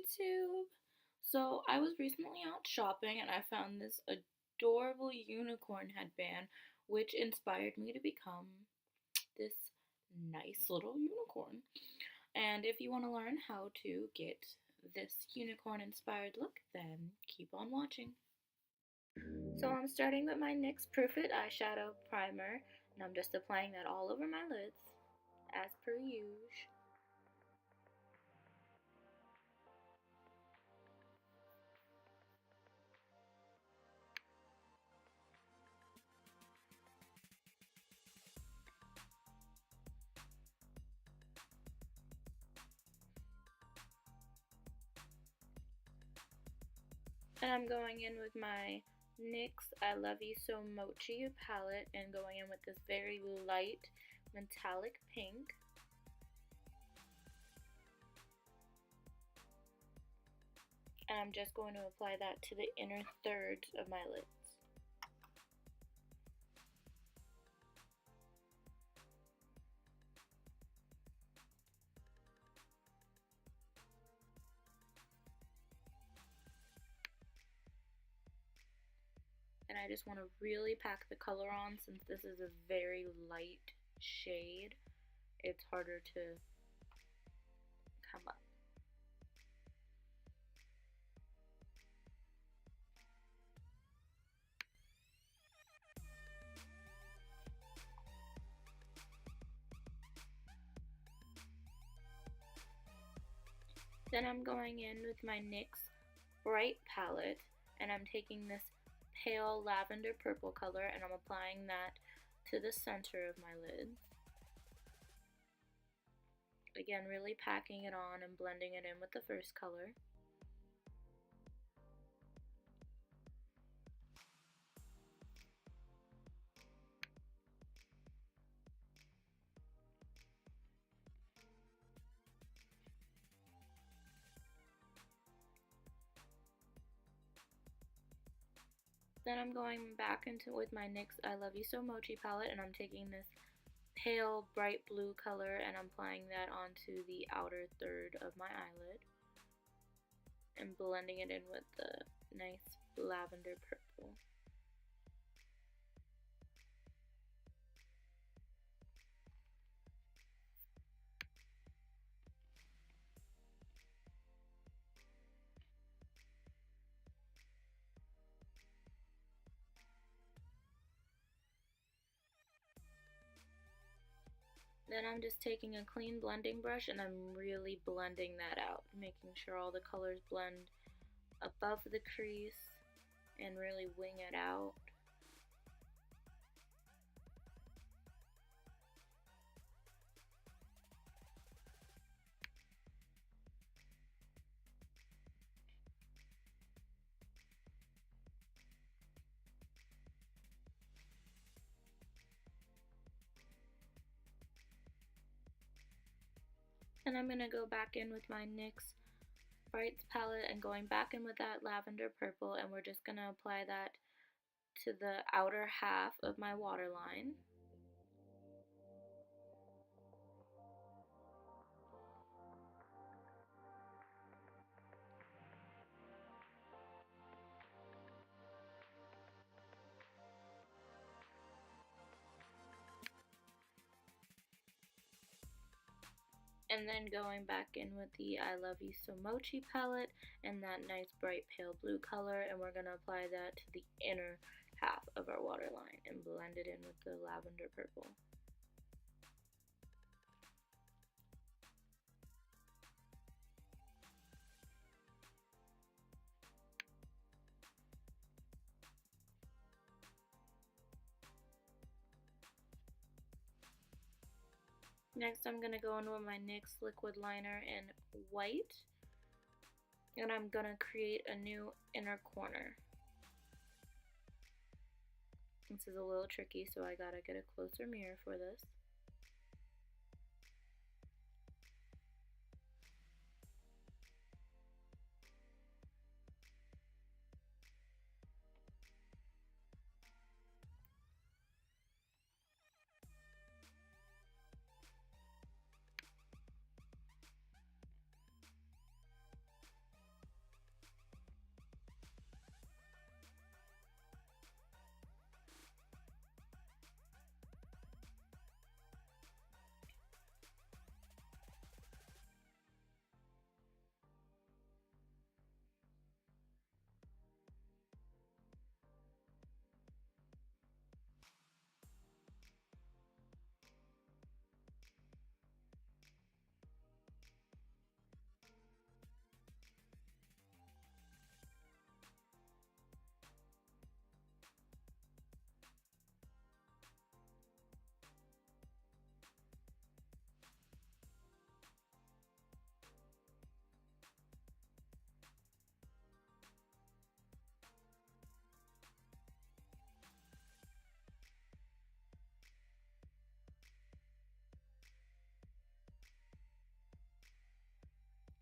YouTube! So I was recently out shopping and I found this adorable unicorn headband which inspired me to become this nice little unicorn. And if you want to learn how to get this unicorn inspired look, then keep on watching. So I'm starting with my NYX Proof It eyeshadow primer and I'm just applying that all over my lids as per usual. And I'm going in with my NYX I Love You So Mochi palette and going in with this very light metallic pink. And I'm just going to apply that to the inner thirds of my lids. And I just want to really pack the color on since this is a very light shade. It's harder to come up. Then I'm going in with my NYX Bright palette and I'm taking this pale lavender purple color and I'm applying that to the center of my lid. Again, really packing it on and blending it in with the first color. Then I'm going back into with my NYX I Love You So Mochi palette and I'm taking this pale bright blue color and I'm applying that onto the outer third of my eyelid and blending it in with the nice lavender purple. Then I'm just taking a clean blending brush and I'm really blending that out, making sure all the colors blend above the crease and really wing it out. And I'm going to go back in with my NYX Brights palette and going back in with that lavender purple and we're just going to apply that to the outer half of my waterline. And then going back in with the I Love You So Mochi palette and that nice bright pale blue color and we're going to apply that to the inner half of our waterline and blend it in with the lavender purple. Next I'm going to go in with my NYX liquid liner in white and I'm going to create a new inner corner. This is a little tricky so I gotta get a closer mirror for this.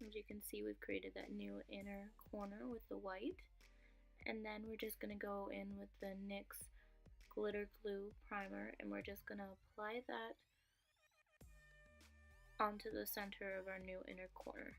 As you can see, we've created that new inner corner with the white. And then we're just going to go in with the NYX glitter glue primer, and we're just going to apply that onto the center of our new inner corner.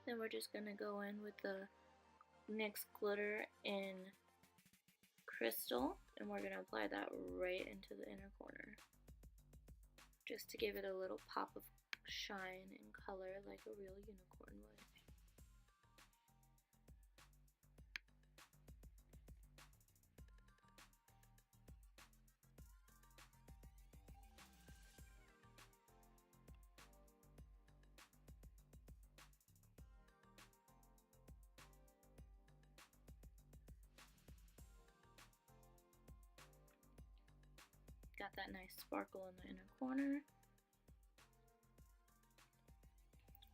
Then we're just going to go in with the NYX glitter in crystal, and we're going to apply that right into the inner corner, just to give it a little pop of shine and color like a real unicorn would. Got that nice sparkle in the inner corner.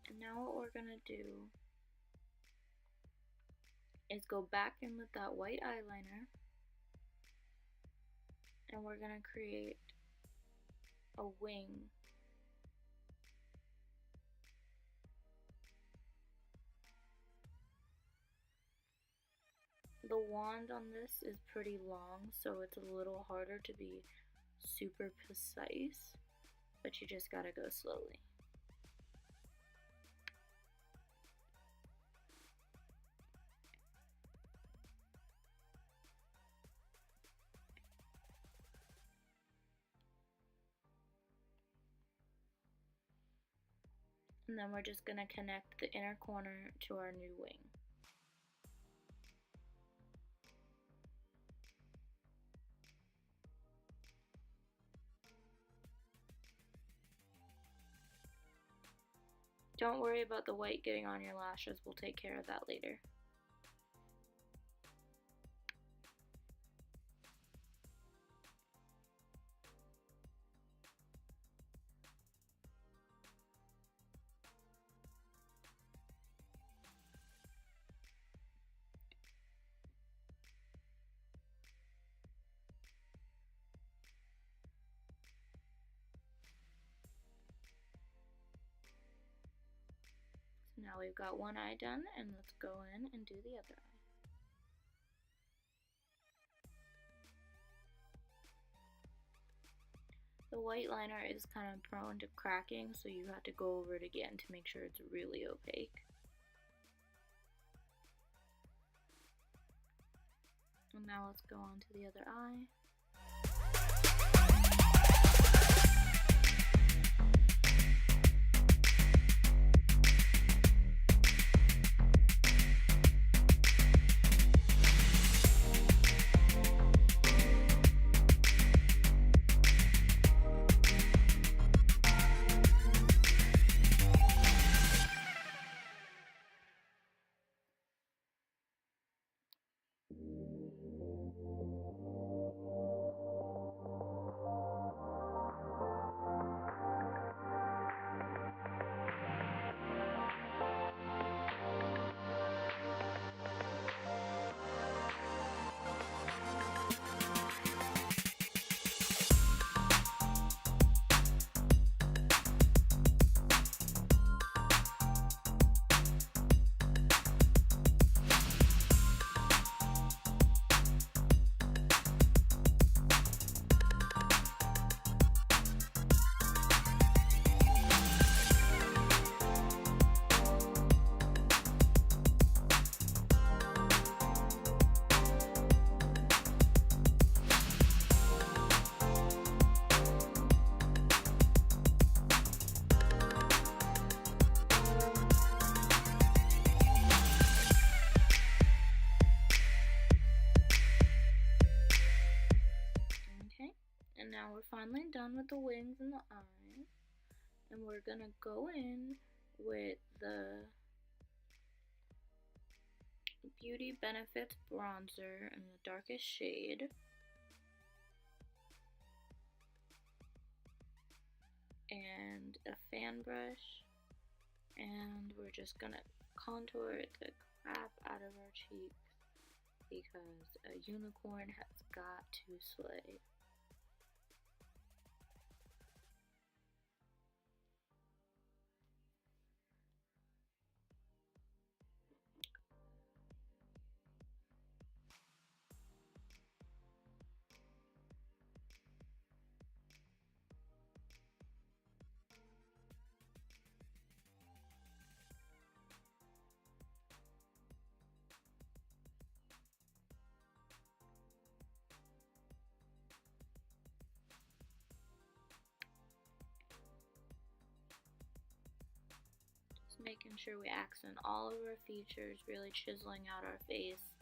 And now what we're going to do is go back in with that white eyeliner, and we're going to create a wing. The wand on this is pretty long, so it's a little harder to be super precise, but you just gotta go slowly. And then we're just gonna connect the inner corner to our new wing. Don't worry about the white getting on your lashes, we'll take care of that later. Now we've got one eye done, and let's go in and do the other eye. The white liner is kind of prone to cracking, so you have to go over it again to make sure it's really opaque. And now let's go on to the other eye. Now we're finally done with the wings and the eyes, and we're gonna go in with the Beauty Benefits bronzer in the darkest shade. And a fan brush, and we're just gonna contour the crap out of our cheeks because a unicorn has got to slay. Just making sure we accent all of our features, really chiseling out our face.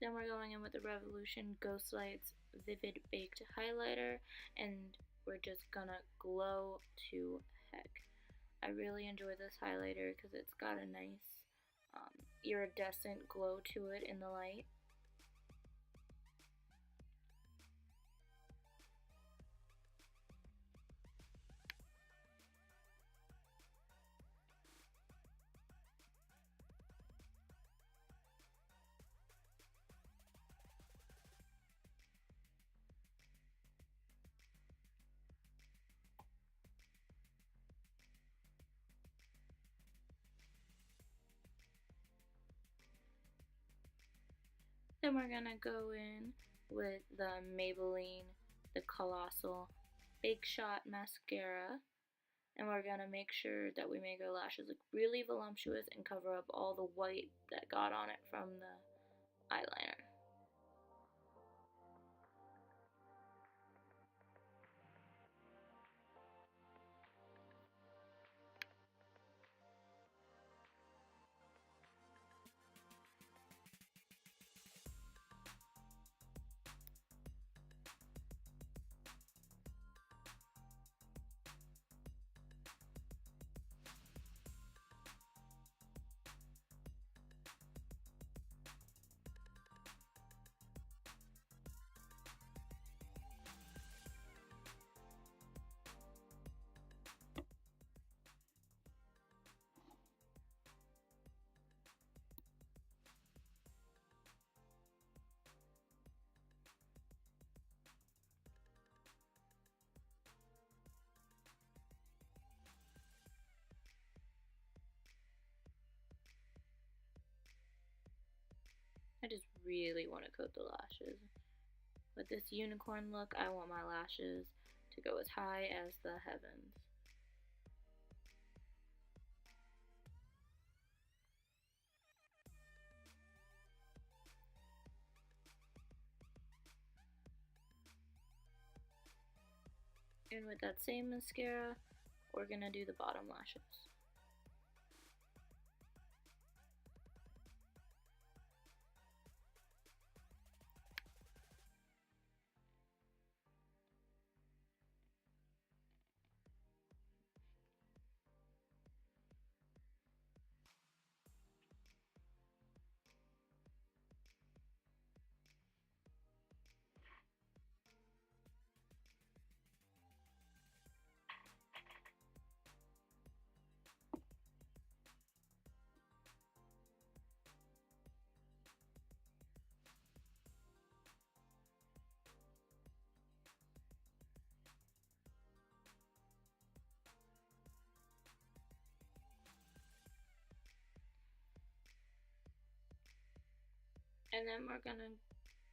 Then we're going in with the Revolution Ghost Lights Vivid Baked Highlighter, and we're just gonna glow to heck. I really enjoy this highlighter because it's got a nice iridescent glow to it in the light. Then we're gonna go in with the Maybelline, the Colossal Big Shot Mascara, and we're gonna make sure that we make our lashes look really voluptuous and cover up all the white that got on it from the eyeliner. I just really want to coat the lashes. With this unicorn look, I want my lashes to go as high as the heavens. And with that same mascara, we're gonna do the bottom lashes. And then we're gonna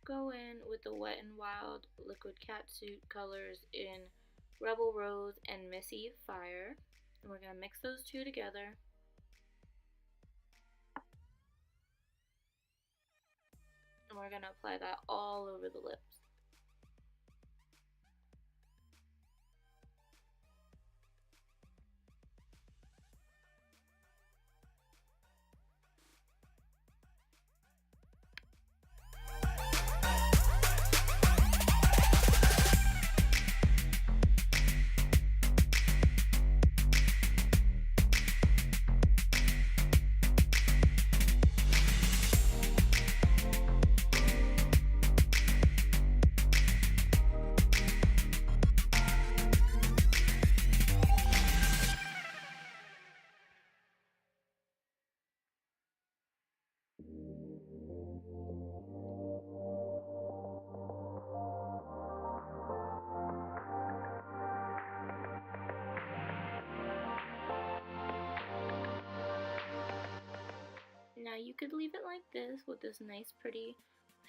go in with the Wet n Wild Liquid Catsuit colors in Rebel Rose and Missy Fire. And we're gonna mix those two together. And we're gonna apply that all over the lips. could leave it like this with this nice pretty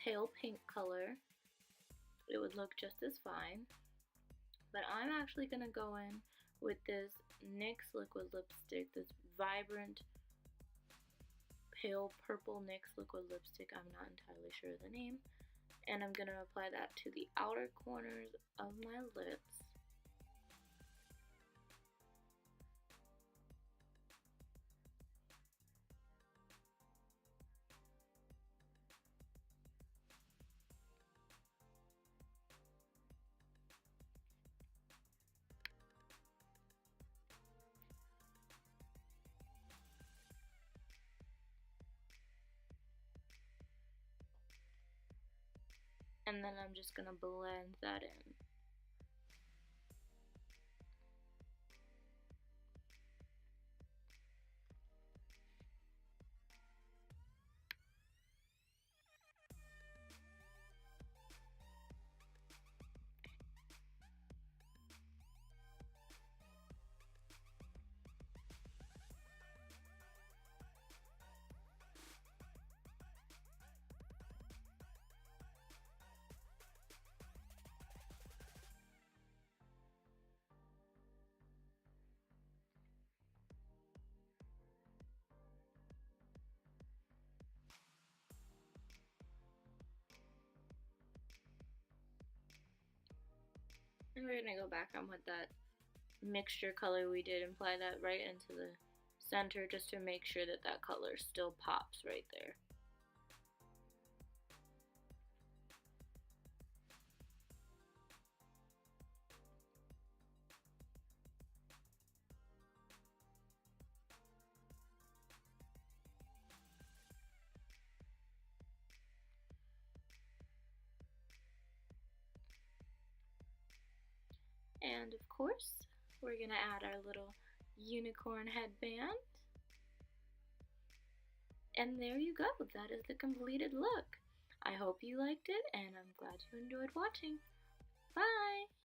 pale pink color. It would look just as fine. But I'm actually going to go in with this NYX liquid lipstick, this vibrant pale purple NYX liquid lipstick. I'm not entirely sure of the name. And I'm going to apply that to the outer corners of my lips. And then I'm just going to blend that in. And we're going to go back on with that mixture color we did and apply that right into the center just to make sure that that color still pops right there. And of course, we're going to add our little unicorn headband. And there you go, that is the completed look. I hope you liked it, and I'm glad you enjoyed watching. Bye!